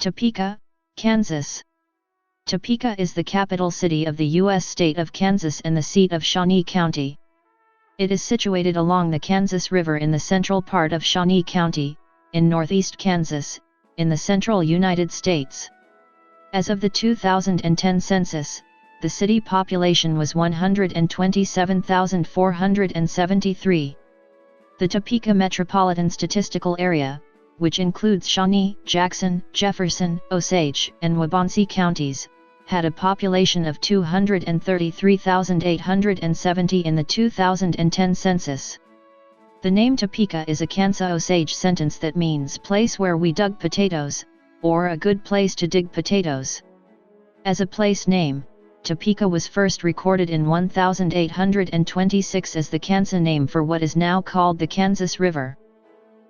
Topeka, Kansas. Topeka is the capital city of the U.S. state of Kansas and the seat of Shawnee County. It is situated along the Kansas River in the central part of Shawnee County, in northeast Kansas, in the central United States. As of the 2010 census, the city population was 127,473. The Topeka Metropolitan Statistical Area, which includes Shawnee, Jackson, Jefferson, Osage, and Wabaunsee counties, had a population of 233,870 in the 2010 census. The name Topeka is a Kansa Osage sentence that means place where we dug potatoes, or a good place to dig potatoes. As a place name, Topeka was first recorded in 1826 as the Kansa name for what is now called the Kansas River.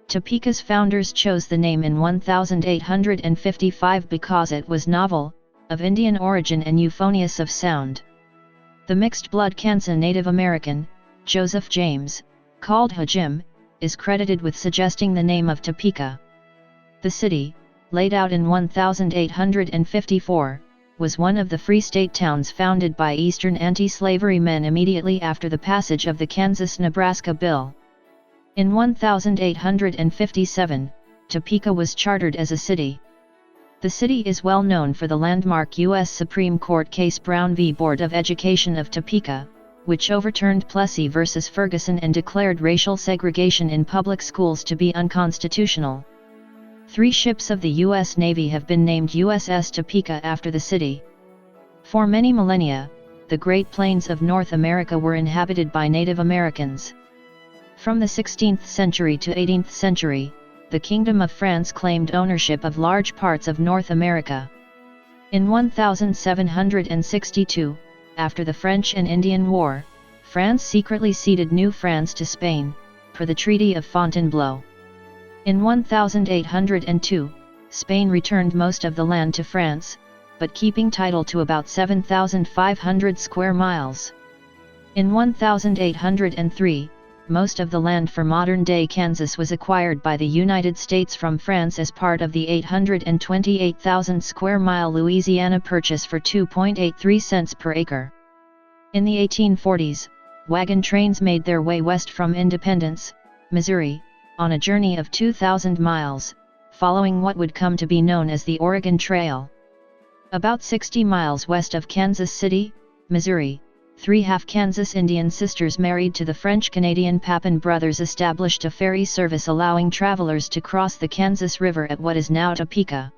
Topeka's founders chose the name in 1855 because it was novel, of Indian origin and euphonious of sound. The mixed-blood Kansa Native American, Joseph James, called Hajim, is credited with suggesting the name of Topeka. The city, laid out in 1854, was one of the free state towns founded by Eastern anti-slavery men immediately after the passage of the Kansas-Nebraska Bill. In 1857, Topeka was chartered as a city. The city is well known for the landmark U.S. Supreme Court case Brown v. Board of Education of Topeka, which overturned Plessy v. Ferguson and declared racial segregation in public schools to be unconstitutional. 3 ships of the U.S. Navy have been named USS Topeka after the city. For many millennia, the Great Plains of North America were inhabited by Native Americans. From the 16th century to 18th century, the Kingdom of France claimed ownership of large parts of North America. In 1762, after the French and Indian War, France secretly ceded New France to Spain, per the Treaty of Fontainebleau. In 1802, Spain returned most of the land to France, but keeping title to about 7,500 square miles. In 1803, most of the land for modern-day Kansas was acquired by the United States from France as part of the 828,000 square mile Louisiana Purchase for 2.83 cents per acre. In the 1840s, wagon trains made their way west from Independence, Missouri, on a journey of 2,000 miles, following what would come to be known as the Oregon Trail. About 60 miles west of Kansas City, Missouri, 3 half-Kansas Indian sisters married to the French-Canadian Papin brothers established a ferry service allowing travelers to cross the Kansas River at what is now Topeka.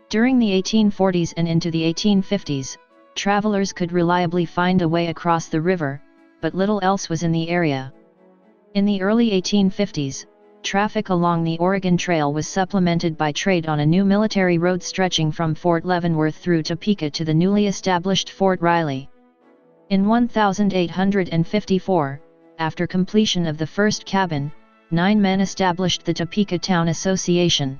During the 1840s and into the 1850s, travelers could reliably find a way across the river, but little else was in the area. In the early 1850s, traffic along the Oregon Trail was supplemented by trade on a new military road stretching from Fort Leavenworth through Topeka to the newly established Fort Riley. In 1854, after completion of the first cabin, 9 men established the Topeka Town Association.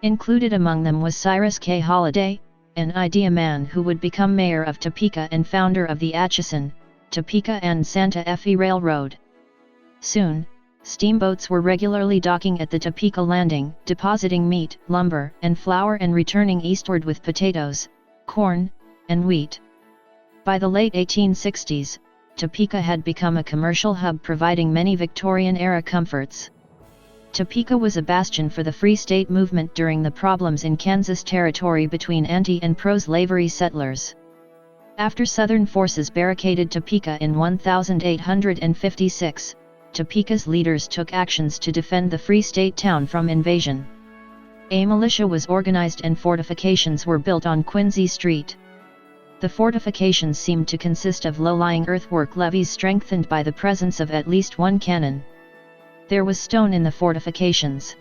Included among them was Cyrus K. Holliday, an idea man who would become mayor of Topeka and founder of the Atchison, Topeka and Santa Fe Railroad. Soon, steamboats were regularly docking at the Topeka Landing, depositing meat, lumber, and flour and returning eastward with potatoes, corn, and wheat. By the late 1860s, Topeka had become a commercial hub providing many Victorian-era comforts. Topeka was a bastion for the Free State movement during the problems in Kansas Territory between anti- and pro-slavery settlers. After Southern forces barricaded Topeka in 1856, Topeka's leaders took actions to defend the Free State town from invasion. A militia was organized and fortifications were built on Quincy Street. The fortifications seemed to consist of low-lying earthwork levees strengthened by the presence of at least 1 cannon. There was stone in the fortifications.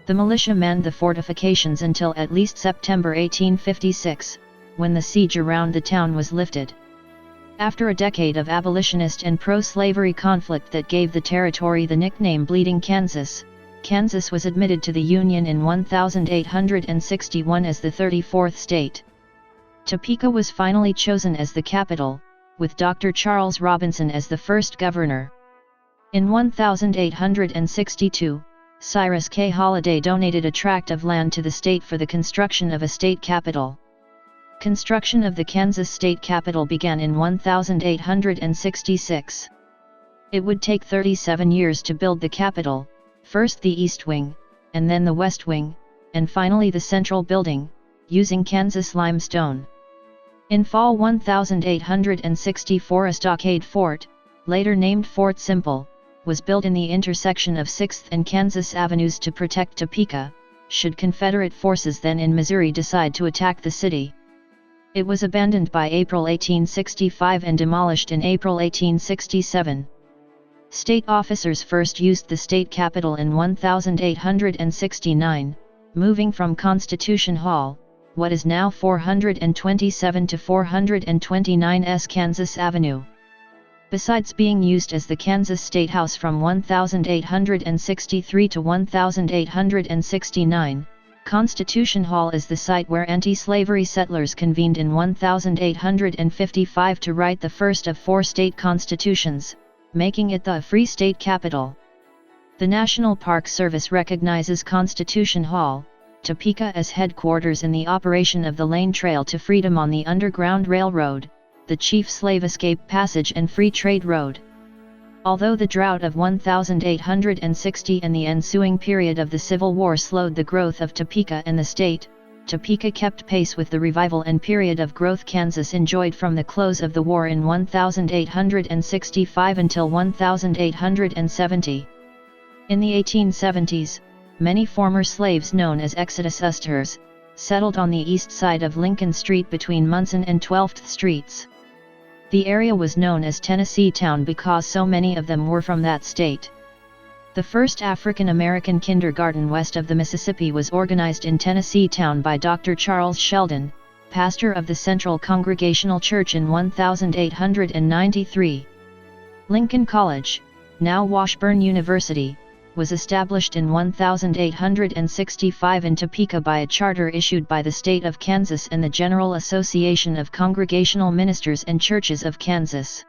The militia manned the fortifications until at least September 1856, when the siege around the town was lifted. After a decade of abolitionist and pro-slavery conflict that gave the territory the nickname Bleeding Kansas, Kansas was admitted to the Union in 1861 as the 34th state. Topeka was finally chosen as the capital, with Dr. Charles Robinson as the first governor. In 1862, Cyrus K. Holliday donated a tract of land to the state for the construction of a state capitol. Construction of the Kansas state capitol began in 1866. It would take 37 years to build the capitol, first the East Wing, and then the West Wing, and finally the central building, using Kansas limestone. In fall 1864 a stockade fort, later named Fort Simple, was built in the intersection of 6th and Kansas Avenues to protect Topeka, should Confederate forces then in Missouri decide to attack the city. It was abandoned by April 1865 and demolished in April 1867. State officers first used the state capitol in 1869, moving from Constitution Hall, what is now 427 to 429 S Kansas Avenue. Besides being used as the Kansas State House from 1863 to 1869, Constitution Hall is the site where anti-slavery settlers convened in 1855 to write the first of 4 state constitutions, making it the Free State Capital. The National Park Service recognizes Constitution Hall, Topeka as headquarters in the operation of the Lane Trail to Freedom on the Underground Railroad, the chief slave escape passage and free trade road. Although the drought of 1860 and the ensuing period of the Civil War slowed the growth of Topeka and the state, Topeka kept pace with the revival and period of growth Kansas enjoyed from the close of the war in 1865 until 1870. In the 1870s, many former slaves known as exodusters settled on the east side of Lincoln Street between Munson and 12th Streets. The area was known as Tennessee Town because so many of them were from that state. The first African American kindergarten west of the Mississippi was organized in Tennessee Town by Dr. Charles Sheldon, pastor of the Central Congregational Church in 1893. Lincoln College, now Washburn University, was established in 1865 in Topeka by a charter issued by the state of Kansas and the General Association of Congregational Ministers and Churches of Kansas.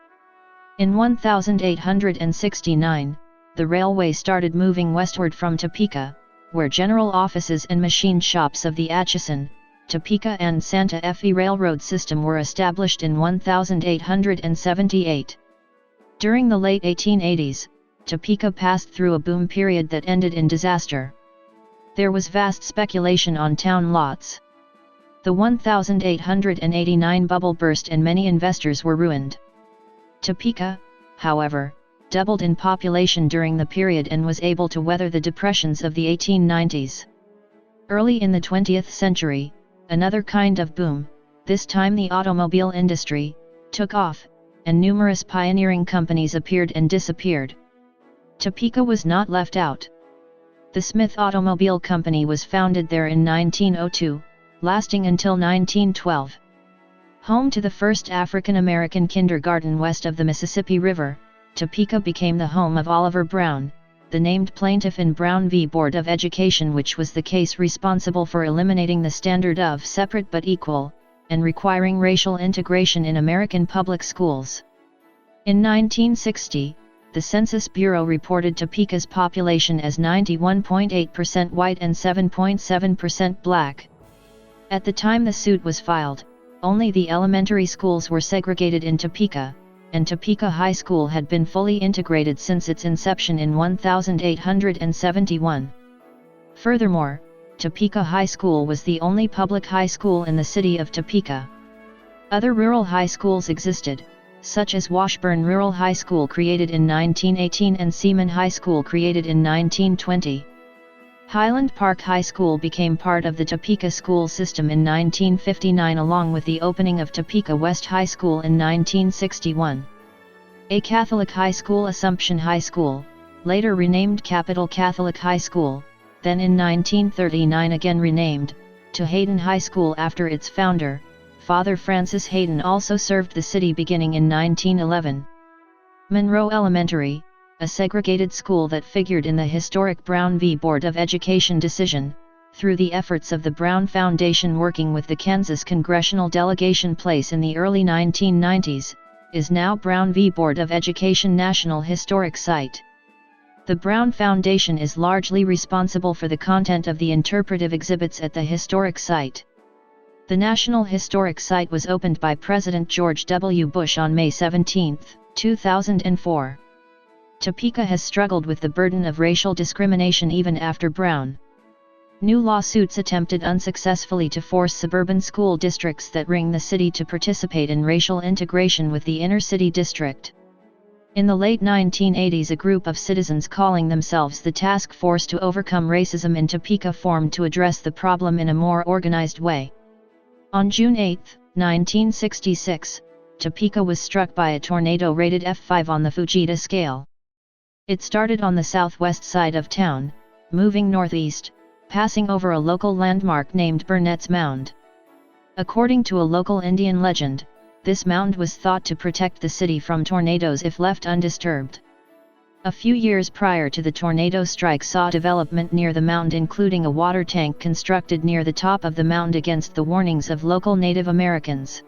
In 1869, the railway started moving westward from Topeka, where general offices and machine shops of the Atchison, Topeka and Santa Fe Railroad system were established in 1878. During the late 1880s, Topeka passed through a boom period that ended in disaster. There was vast speculation on town lots. The 1889 bubble burst and many investors were ruined. Topeka, however, doubled in population during the period and was able to weather the depressions of the 1890s. Early in the 20th century, another kind of boom, this time the automobile industry, took off, and numerous pioneering companies appeared and disappeared. Topeka was not left out. The Smith Automobile Company was founded there in 1902, lasting until 1912. Home to the first African American kindergarten west of the Mississippi River, Topeka became the home of Oliver Brown, the named plaintiff in Brown v. Board of Education, which was the case responsible for eliminating the standard of separate but equal, and requiring racial integration in American public schools. In 1960, the Census Bureau reported Topeka's population as 91.8% white and 7.7% black. At the time the suit was filed, only the elementary schools were segregated in Topeka, and Topeka High School had been fully integrated since its inception in 1871. Furthermore, Topeka High School was the only public high school in the city of Topeka. Other rural high schools existed, such as Washburn Rural High School created in 1918 and Seaman High School created in 1920. Highland Park High School became part of the Topeka school system in 1959 along with the opening of Topeka West High School in 1961. A Catholic high school, Assumption High School, later renamed Capital Catholic High School, then in 1939 again renamed to Hayden High School after its founder, Father Francis Hayden, also served the city beginning in 1911. Monroe Elementary, a segregated school that figured in the historic Brown v. Board of Education decision, through the efforts of the Brown Foundation working with the Kansas Congressional Delegation place in the early 1990s, is now Brown v. Board of Education National Historic Site. The Brown Foundation is largely responsible for the content of the interpretive exhibits at the historic site. The National Historic Site was opened by President George W. Bush on May 17, 2004. Topeka has struggled with the burden of racial discrimination even after Brown. New lawsuits attempted unsuccessfully to force suburban school districts that ring the city to participate in racial integration with the inner-city district. In the late 1980s, a group of citizens calling themselves the Task Force to Overcome Racism in Topeka formed to address the problem in a more organized way. On June 8, 1966, Topeka was struck by a tornado rated F5 on the Fujita scale. It started on the southwest side of town, moving northeast, passing over a local landmark named Burnett's Mound. According to a local Indian legend, this mound was thought to protect the city from tornadoes if left undisturbed. A few years prior to the tornado strike saw development near the mound, including a water tank constructed near the top of the mound against the warnings of local Native Americans.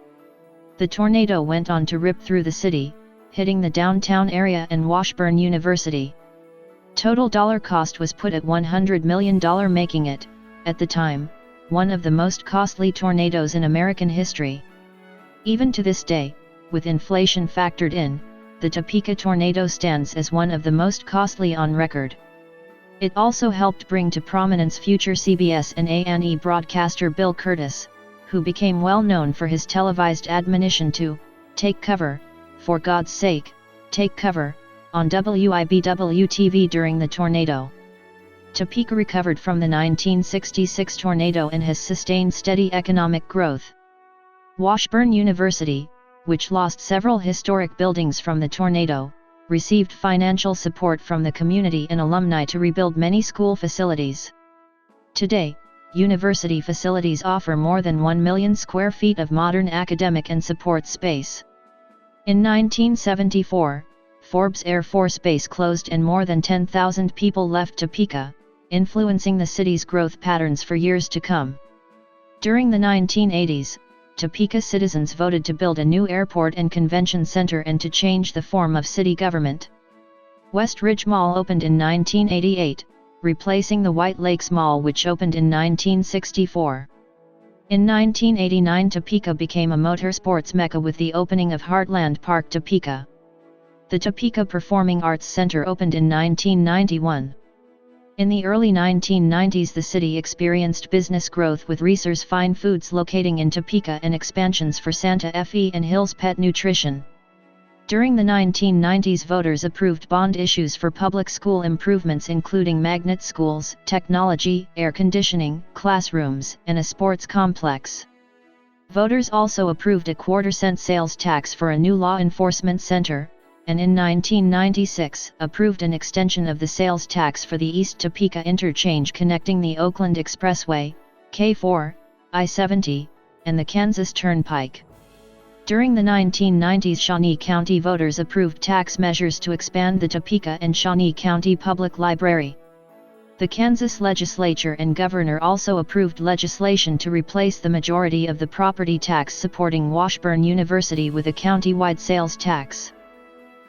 The tornado went on to rip through the city, hitting the downtown area and Washburn University. Total dollar cost was put at $100 million, making it, at the time, one of the most costly tornadoes in American history. Even to this day, with inflation factored in, the Topeka tornado stands as one of the most costly on record. It also helped bring to prominence future CBS and A&E broadcaster Bill Curtis, who became well known for his televised admonition to "Take cover, for God's sake, take cover," on WIBW-TV during the tornado. Topeka recovered from the 1966 tornado and has sustained steady economic growth. Washburn University, which lost several historic buildings from the tornado, received financial support from the community and alumni to rebuild many school facilities. Today, university facilities offer more than 1 million square feet of modern academic and support space. In 1974, Forbes Air Force Base closed and more than 10,000 people left Topeka, influencing the city's growth patterns for years to come. During the 1980s, Topeka citizens voted to build a new airport and convention center and to change the form of city government. West Ridge Mall opened in 1988, replacing the White Lakes Mall, which opened in 1964. In 1989, Topeka became a motorsports mecca with the opening of Heartland Park Topeka. The Topeka Performing Arts Center opened in 1991. In the early 1990s, the city experienced business growth with Reese's Fine Foods locating in Topeka and expansions for Santa Fe and Hill's Pet Nutrition. During the 1990s, voters approved bond issues for public school improvements including magnet schools, technology, air conditioning, classrooms, and a sports complex. Voters also approved a quarter-cent sales tax for a new law enforcement center, and in 1996 approved an extension of the sales tax for the East Topeka interchange connecting the Oakland Expressway, K4, I-70, and the Kansas Turnpike. During the 1990s, Shawnee County voters approved tax measures to expand the Topeka and Shawnee County Public Library. The Kansas legislature and governor also approved legislation to replace the majority of the property tax supporting Washburn University with a county-wide sales tax.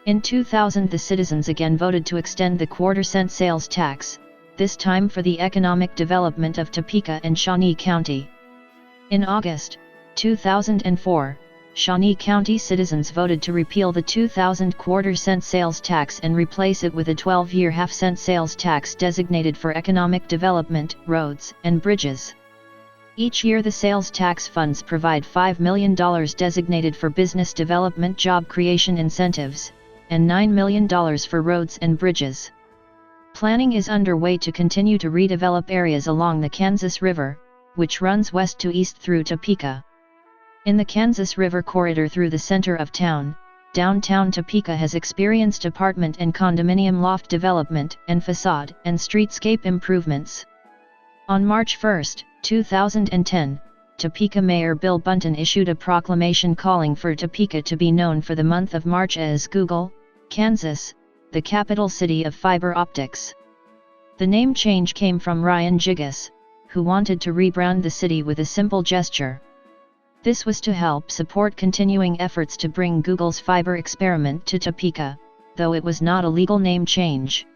In 2000, the citizens again voted to extend the quarter-cent sales tax, this time for the economic development of Topeka and Shawnee County. In August 2004, Shawnee County citizens voted to repeal the 2000 quarter-cent sales tax and replace it with a 12-year half-cent sales tax designated for economic development, roads, and bridges. Each year the sales tax funds provide $5 million designated for business development, job creation incentives, and $9 million for roads and bridges. Planning is underway to continue to redevelop areas along the Kansas River, which runs west to east through Topeka. In the Kansas River corridor through the center of town, downtown Topeka has experienced apartment and condominium loft development and facade and streetscape improvements. On March 1, 2010, Topeka Mayor Bill Bunton issued a proclamation calling for Topeka to be known for the month of March as Google, Kansas, the capital city of fiber optics. The name change came from Ryan Gigas, who wanted to rebrand the city with a simple gesture. This was to help support continuing efforts to bring Google's fiber experiment to Topeka, though it was not a legal name change.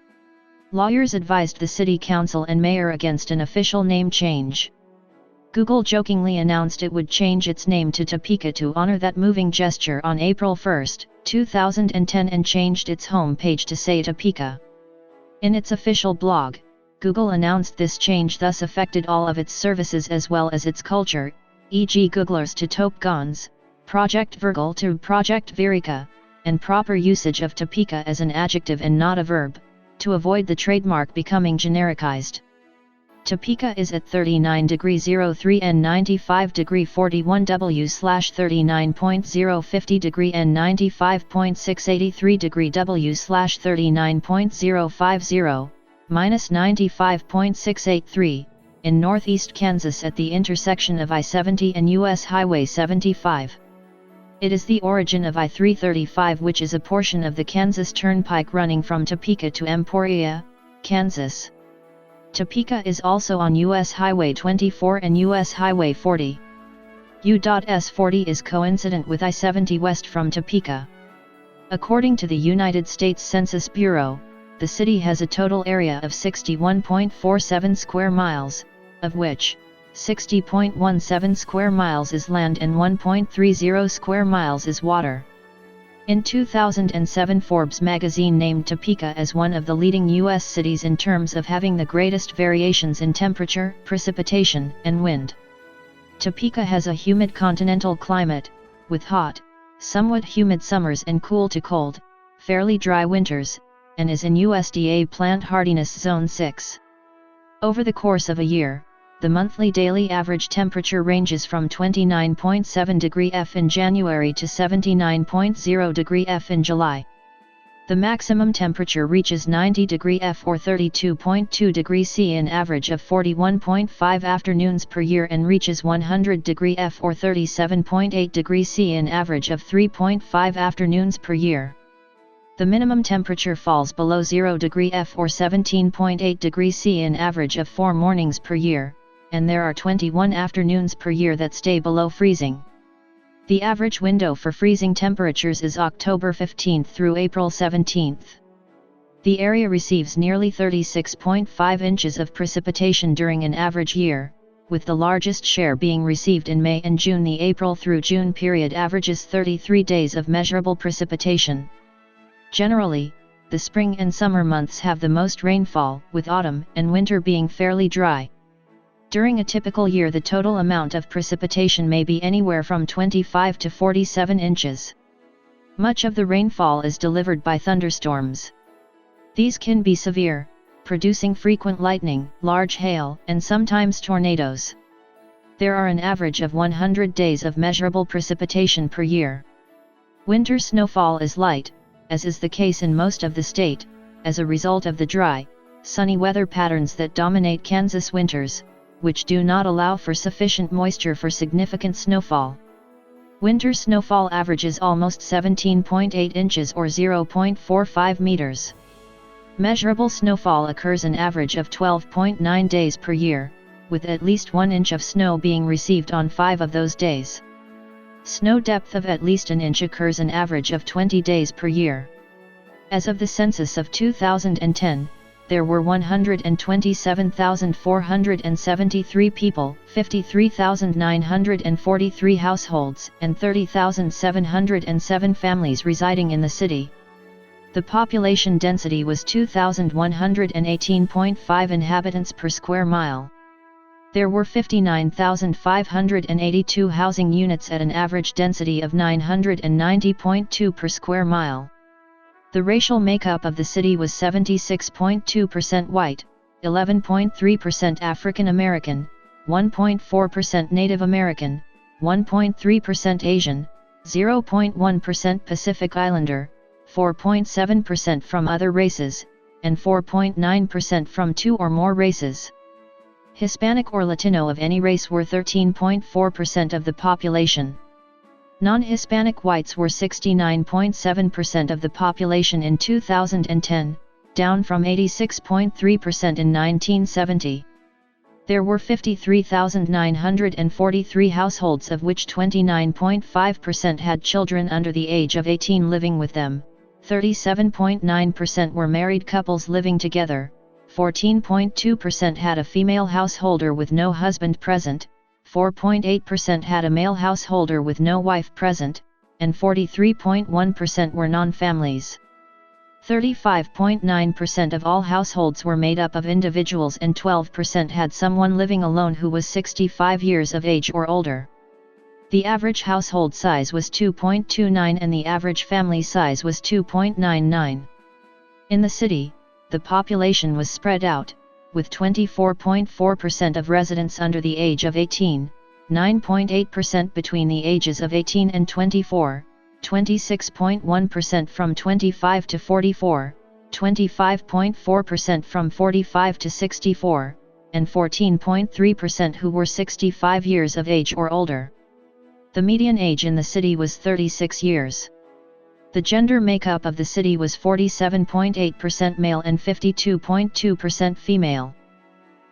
Lawyers advised the city council and mayor against an official name change. Google jokingly announced it would change its name to Topeka to honor that moving gesture on April 1, 2010 and changed its home page to say Topeka. In its official blog, Google announced this change thus affected all of its services as well as its culture, e.g. Googlers to Topegans, Project Virgil to Project Virica, and proper usage of Topeka as an adjective and not a verb, to avoid the trademark becoming genericized. Topeka is at 39°03 and 95°41 W/39.050° and 95.683° W/39.050, minus 95.683, in northeast Kansas at the intersection of I-70 and U.S. Highway 75. It is the origin of I-335, which is a portion of the Kansas Turnpike running from Topeka to Emporia, Kansas. Topeka is also on U.S. Highway 24 and U.S. Highway 40. U.S. 40 is coincident with I-70 west from Topeka. According to the United States Census Bureau, the city has a total area of 61.47 square miles, of which 60.17 square miles is land and 1.30 square miles is water. In 2007, Forbes magazine named Topeka as one of the leading U.S. cities in terms of having the greatest variations in temperature, precipitation, and wind. Topeka has a humid continental climate, with hot, somewhat humid summers and cool to cold, fairly dry winters, and is in USDA Plant Hardiness Zone 6. Over the course of a year, the monthly daily average temperature ranges from 29.7° F in January to 79.0° F in July. The maximum temperature reaches 90° F or 32.2° C in average of 41.5 afternoons per year and reaches 100° F or 37.8° C in average of 3.5 afternoons per year. The minimum temperature falls below 0° F or 17.8° C in average of 4 mornings per year, and there are 21 afternoons per year that stay below freezing. The average window for freezing temperatures is October 15 through April 17. The area receives nearly 36.5 inches of precipitation during an average year, with the largest share being received in May and June. The April through June period averages 33 days of measurable precipitation. Generally, the spring and summer months have the most rainfall, with autumn and winter being fairly dry. During a typical year, the total amount of precipitation may be anywhere from 25 to 47 inches. Much of the rainfall is delivered by thunderstorms. These can be severe, producing frequent lightning, large hail, and sometimes tornadoes. There are an average of 100 days of measurable precipitation per year. Winter snowfall is light, as is the case in most of the state, as a result of the dry, sunny weather patterns that dominate Kansas winters, which do not allow for sufficient moisture for significant snowfall. Winter snowfall averages almost 17.8 inches or 0.45 meters. Measurable snowfall occurs an average of 12.9 days per year, with at least 1 inch of snow being received on 5 of those days. Snow depth of at least an inch occurs an average of 20 days per year. As of the census of 2010, there were 127,473 people, 53,943 households, and 30,707 families residing in the city. The population density was 2,118.5 inhabitants per square mile. There were 59,582 housing units at an average density of 990.2 per square mile. The racial makeup of the city was 76.2% white, 11.3% African American, 1.4% Native American, 1.3% Asian, 0.1% Pacific Islander, 4.7% from other races, and 4.9% from 2 or more races. Hispanic or Latino of any race were 13.4% of the population. Non-Hispanic whites were 69.7% of the population in 2010, down from 86.3% in 1970. There were 53,943 households, of which 29.5% had children under the age of 18 living with them, 37.9% were married couples living together, 14.2% had a female householder with no husband present, 4.8% had a male householder with no wife present, and 43.1% were non-families. 35.9% of all households were made up of individuals and 12% had someone living alone who was 65 years of age or older. The average household size was 2.29 and the average family size was 2.99. In the city, the population was spread out, with 24.4% of residents under the age of 18, 9.8% between the ages of 18 and 24, 26.1% from 25 to 44, 25.4% from 45 to 64, and 14.3% who were 65 years of age or older. The median age in the city was 36 years. The gender makeup of the city was 47.8% male and 52.2% female.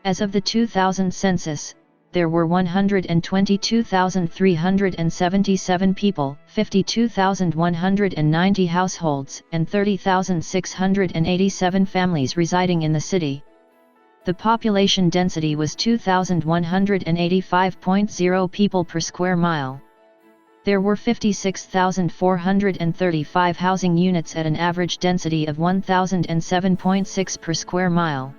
As of the 2000 census, there were 122,377 people, 52,190 households, and 30,687 families residing in the city. The population density was 2,185.0 people per square mile. There were 56,435 housing units at an average density of 1,007.6 per square mile.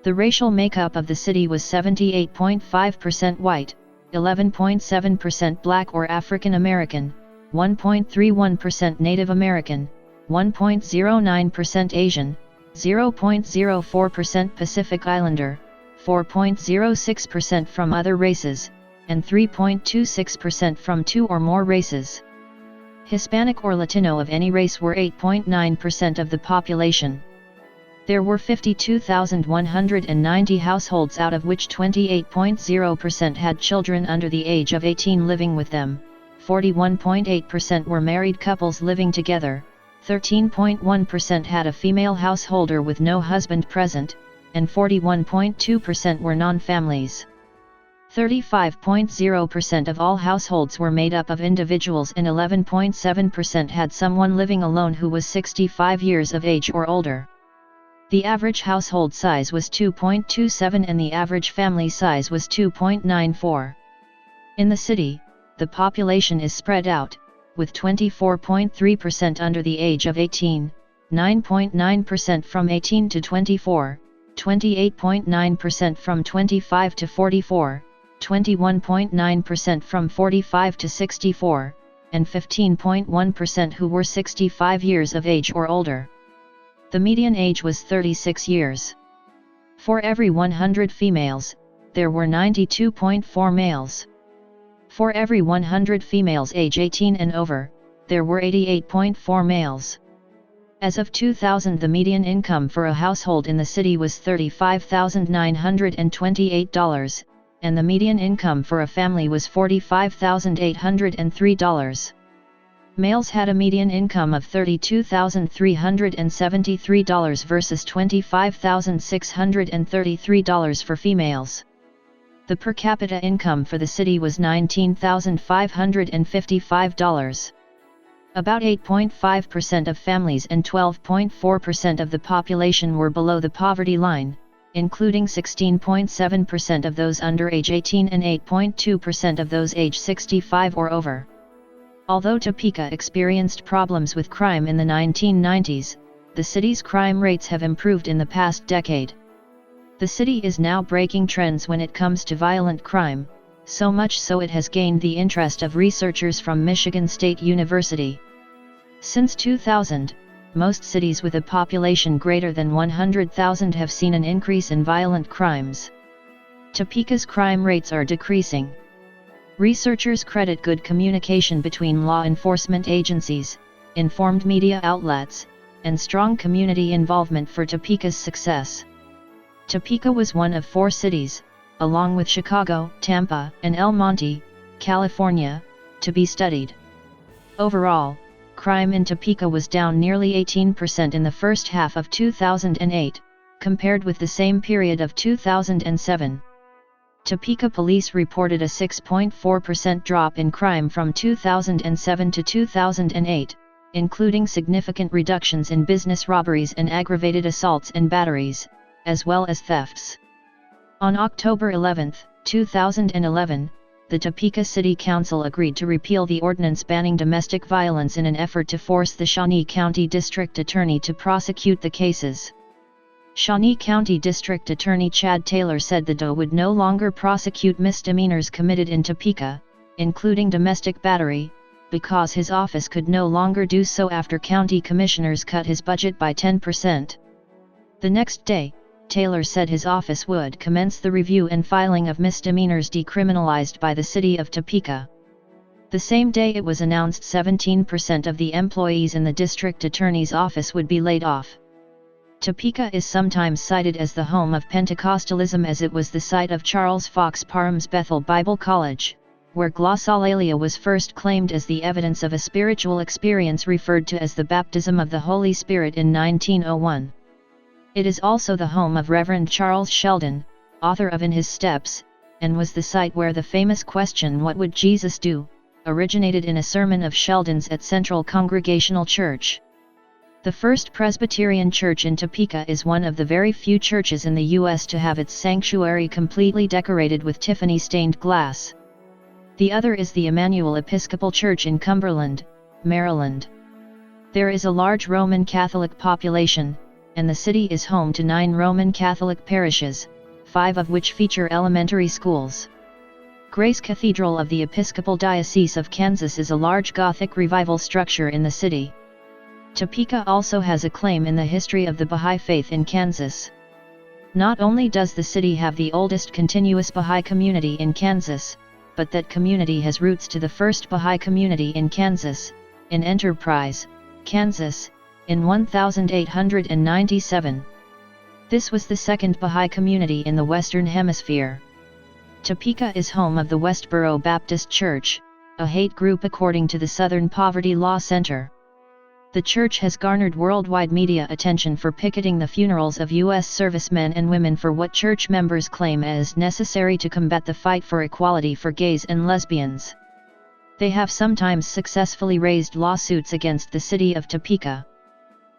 The racial makeup of the city was 78.5% white, 11.7% Black or African American, 1.31% Native American, 1.09% Asian, 0.04% Pacific Islander, 4.06% from other races, and 3.26% from two or more races. Hispanic or Latino of any race were 8.9% of the population. There were 52,190 households, out of which 28.0% had children under the age of 18 living with them, 41.8% were married couples living together, 13.1% had a female householder with no husband present, and 41.2% were non-families. 35.0% of all households were made up of individuals and 11.7% had someone living alone who was 65 years of age or older. The average household size was 2.27 and the average family size was 2.94. In the city, the population is spread out, with 24.3% under the age of 18, 9.9% from 18 to 24, 28.9% from 25 to 44, 21.9% from 45 to 64, and 15.1% who were 65 years of age or older. The median age was 36 years. For every 100 females, there were 92.4 males. For every 100 females age 18 and over, there were 88.4 males. As of 2000, the median income for a household in the city was $35,928, and the median income for a family was $45,803. Males had a median income of $32,373 versus $25,633 for females. The per capita income for the city was $19,555. About 8.5% of families and 12.4% of the population were below the poverty line, including 16.7% of those under age 18 and 8.2% of those age 65 or over. Although Topeka experienced problems with crime in the 1990s, the city's crime rates have improved in the past decade. The city is now breaking trends when it comes to violent crime, so much so it has gained the interest of researchers from Michigan State University. Since 2000, most cities with a population greater than 100,000 have seen an increase in violent crimes. Topeka's crime rates are decreasing. Researchers credit good communication between law enforcement agencies, informed media outlets, and strong community involvement for Topeka's success. Topeka was one of 4 cities, along with Chicago, Tampa, and El Monte, California, to be studied. Overall, crime in Topeka was down nearly 18% in the first half of 2008, compared with the same period of 2007. Topeka police reported a 6.4% drop in crime from 2007 to 2008, including significant reductions in business robberies and aggravated assaults and batteries, as well as thefts. On October 11, 2011, the Topeka City Council agreed to repeal the ordinance banning domestic violence in an effort to force the Shawnee County District Attorney to prosecute the cases. Shawnee County District Attorney Chad Taylor said the DOE would no longer prosecute misdemeanors committed in Topeka, including domestic battery, because his office could no longer do so after county commissioners cut his budget by 10%. The next day, Taylor said his office would commence the review and filing of misdemeanors decriminalized by the city of Topeka. The same day it was announced 17% of the employees in the district attorney's office would be laid off. Topeka is sometimes cited as the home of Pentecostalism, as it was the site of Charles Fox Parham's Bethel Bible College, where glossolalia was first claimed as the evidence of a spiritual experience referred to as the baptism of the Holy Spirit in 1901. It is also the home of Reverend Charles Sheldon, author of In His Steps, and was the site where the famous question "What would Jesus do?" originated in a sermon of Sheldon's at Central Congregational Church. The First Presbyterian Church in Topeka is one of the very few churches in the U.S. to have its sanctuary completely decorated with Tiffany stained glass. The other is the Emmanuel Episcopal Church in Cumberland, Maryland. There is a large Roman Catholic population, and the city is home to 9 Roman Catholic parishes, 5 of which feature elementary schools. Grace Cathedral of the Episcopal Diocese of Kansas is a large Gothic Revival structure in the city. Topeka also has a claim in the history of the Baha'i faith in Kansas. Not only does the city have the oldest continuous Baha'i community in Kansas, but that community has roots to the first Baha'i community in Kansas, in Enterprise, Kansas, in 1897. This was the second Baha'i community in the Western Hemisphere. Topeka is home of the Westboro Baptist Church, a hate group according to the Southern Poverty Law Center. The church has garnered worldwide media attention for picketing the funerals of U.S. servicemen and women for what church members claim is necessary to combat the fight for equality for gays and lesbians. They have sometimes successfully raised lawsuits against the city of Topeka.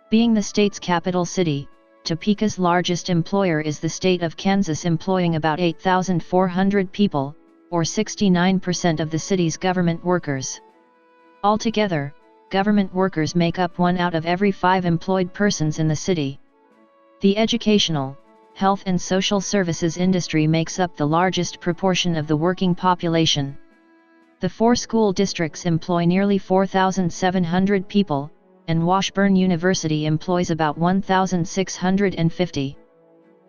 Being the state's capital city, Topeka's largest employer is the state of Kansas, employing about 8,400 people, or 69% of the city's government workers. Altogether, government workers make up 1 out of every 5 employed persons in the city. The educational, health and social services industry makes up the largest proportion of the working population. The 4 school districts employ nearly 4,700 people, and Washburn University employs about 1,650.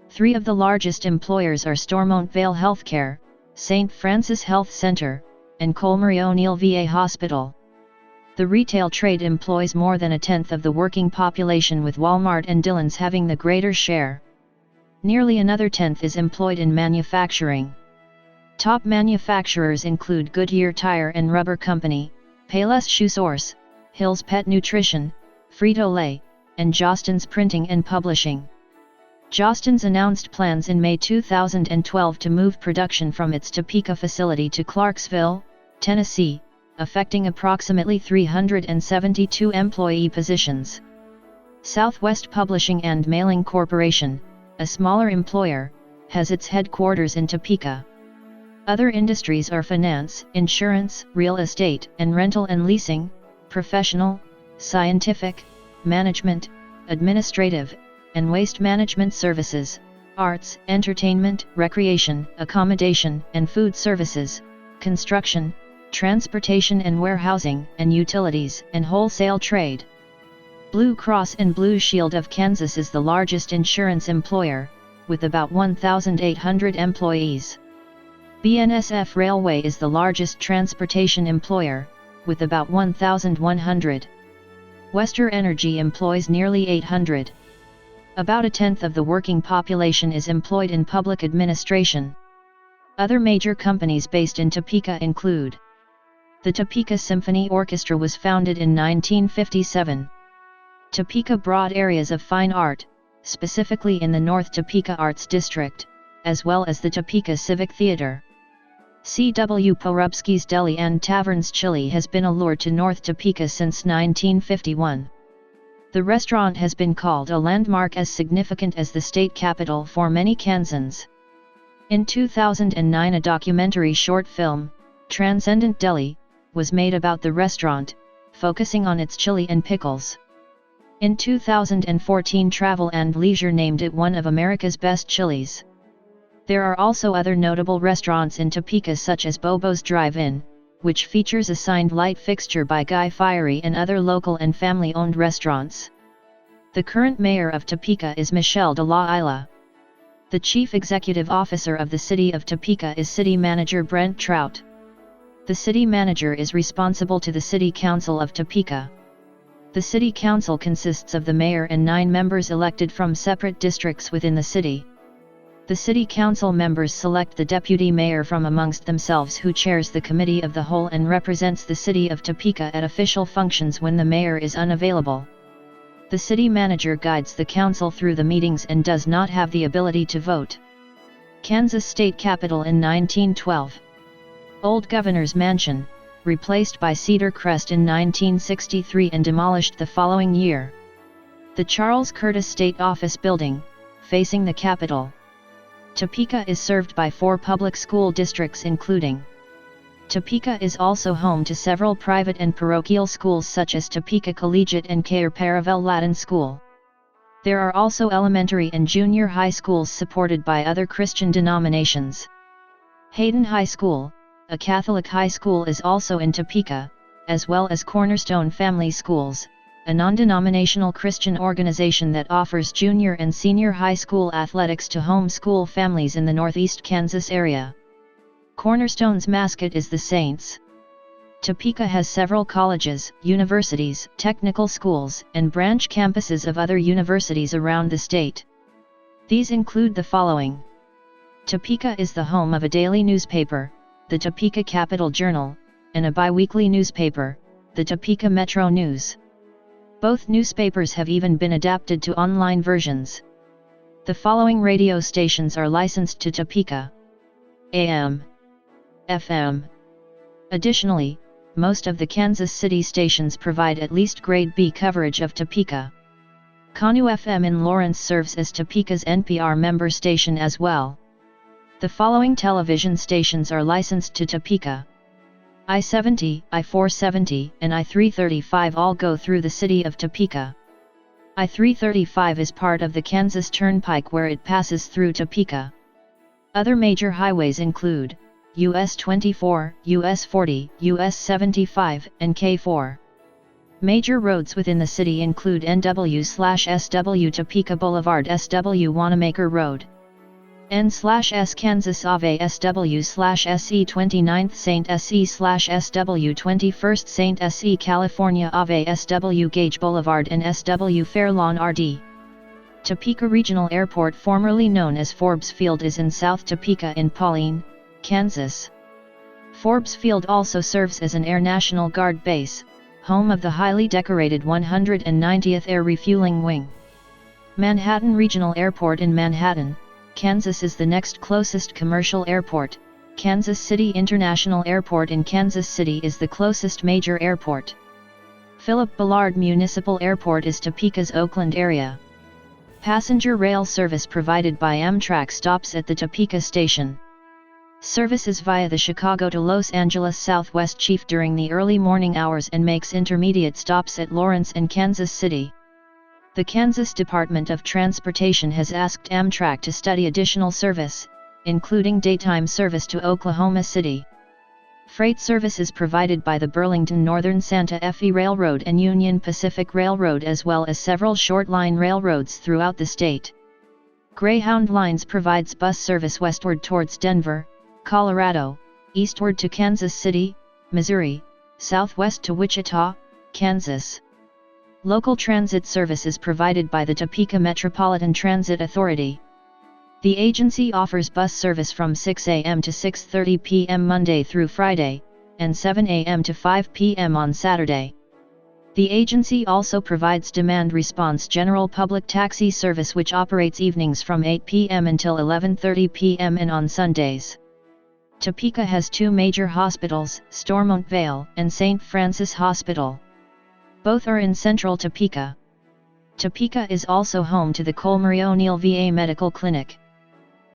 3 of the largest employers are Stormont Vale Healthcare, St. Francis Health Center, and Colmary O'Neill VA Hospital. The retail trade employs more than 1/10 of the working population, with Walmart and Dillon's having the greater share. Nearly another 1/10 is employed in manufacturing. Top manufacturers include Goodyear Tire and Rubber Company, Payless Shoe Source, Hill's Pet Nutrition, Frito-Lay, and Jostens Printing and Publishing. Jostens announced plans in May 2012 to move production from its Topeka facility to Clarksville, Tennessee, affecting approximately 372 employee positions. Southwest Publishing and Mailing Corporation, a smaller employer, has its headquarters in Topeka. Other industries are finance, insurance, real estate and rental and leasing, professional, scientific, management, administrative, and waste management services, arts, entertainment, recreation, accommodation and food services, construction, transportation and warehousing, and utilities, and wholesale trade. Blue Cross and Blue Shield of Kansas is the largest insurance employer, with about 1,800 employees. BNSF Railway is the largest transportation employer, with about 1,100. Western Energy employs nearly 800. About 1/10 of the working population is employed in public administration. Other major companies based in Topeka include: the Topeka Symphony Orchestra was founded in 1957. Topeka Broad Areas of Fine Art, specifically in the North Topeka Arts District, as well as the Topeka Civic Theater. C.W. Porubsky's Deli and Taverns Chili has been a lure to North Topeka since 1951. The restaurant has been called a landmark as significant as the state capital for many Kansans. In 2009, a documentary short film, Transcendent Deli, was made about the restaurant, focusing on its chili and pickles. In 2014, Travel and Leisure named it one of America's best chilies. There are also other notable restaurants in Topeka such as Bobo's Drive-In, which features a signed light fixture by Guy Fieri, and other local and family-owned restaurants. The current mayor of Topeka is Michelle de la Isla. The chief executive officer of the city of Topeka is City Manager Brent Trout. The city manager is responsible to the City Council of Topeka. The City Council consists of the mayor and 9 members elected from separate districts within the city. The City Council members select the deputy mayor from amongst themselves, who chairs the committee of the whole and represents the city of Topeka at official functions when the mayor is unavailable. The city manager guides the council through the meetings and does not have the ability to vote. Kansas State Capitol in 1912. Old Governor's Mansion, replaced by Cedar Crest in 1963 and demolished the following year. The Charles Curtis State Office Building, facing the Capitol. Topeka is served by 4 public school districts, including Topeka is also home to several private and parochial schools such as Topeka Collegiate and Cair Paravel Latin School. There are also elementary and junior high schools supported by other Christian denominations. Hayden High School, a Catholic high school, is also in Topeka, as well as Cornerstone Family Schools, a non-denominational Christian organization that offers junior and senior high school athletics to homeschool families in the northeast Kansas area. Cornerstone's mascot is the Saints. Topeka has several colleges, universities, technical schools, and branch campuses of other universities around the state. These include the following. Topeka is the home of a daily newspaper, the Topeka Capital Journal, and a biweekly newspaper, the Topeka Metro News. Both newspapers have even been adapted to online versions. The following radio stations are licensed to Topeka: AM, FM. Additionally, most of the Kansas City stations provide at least Grade B coverage of Topeka. Kanu FM in Lawrence serves as Topeka's NPR member station as well. The following television stations are licensed to Topeka. I-70, I-470, and I-335 all go through the city of Topeka. I-335 is part of the Kansas Turnpike where it passes through Topeka. Other major highways include US 24, US 40, US 75, and K4. Major roads within the city include NW/SW Topeka Boulevard, SW Wanamaker Road, N/S Kansas Ave SW/SE 29th St. SE/SW 21st St. SE California Ave SW Gage Boulevard and SW Fairlawn RD. Topeka Regional Airport, formerly known as Forbes Field, is in South Topeka in Pauline, Kansas. Forbes Field also serves as an Air National Guard base, home of the highly decorated 190th Air Refueling Wing. Manhattan Regional Airport in Manhattan, Kansas is the next closest commercial airport. Kansas City International Airport in Kansas City is the closest major airport. Philip Ballard Municipal Airport is Topeka's Oakland area. Passenger rail service provided by Amtrak stops at the Topeka station. Services via the Chicago to Los Angeles Southwest Chief during the early morning hours and makes intermediate stops at Lawrence and Kansas City. The Kansas Department of Transportation has asked Amtrak to study additional service, including daytime service to Oklahoma City. Freight service is provided by the Burlington Northern Santa Fe Railroad and Union Pacific Railroad, as well as several short-line railroads throughout the state. Greyhound Lines provides bus service westward towards Denver, Colorado, eastward to Kansas City, Missouri, southwest to Wichita, Kansas. Local transit service is provided by the Topeka Metropolitan Transit Authority. The agency offers bus service from 6 a.m. to 6:30 p.m. Monday through Friday, and 7 a.m. to 5 p.m. on Saturday. The agency also provides demand response general public taxi service, which operates evenings from 8 p.m. until 11:30 p.m. and on Sundays. Topeka has 2 major hospitals, Stormont Vale and St. Francis Hospital. Both are in central Topeka. Topeka is also home to the Colmary O'Neill VA Medical Clinic.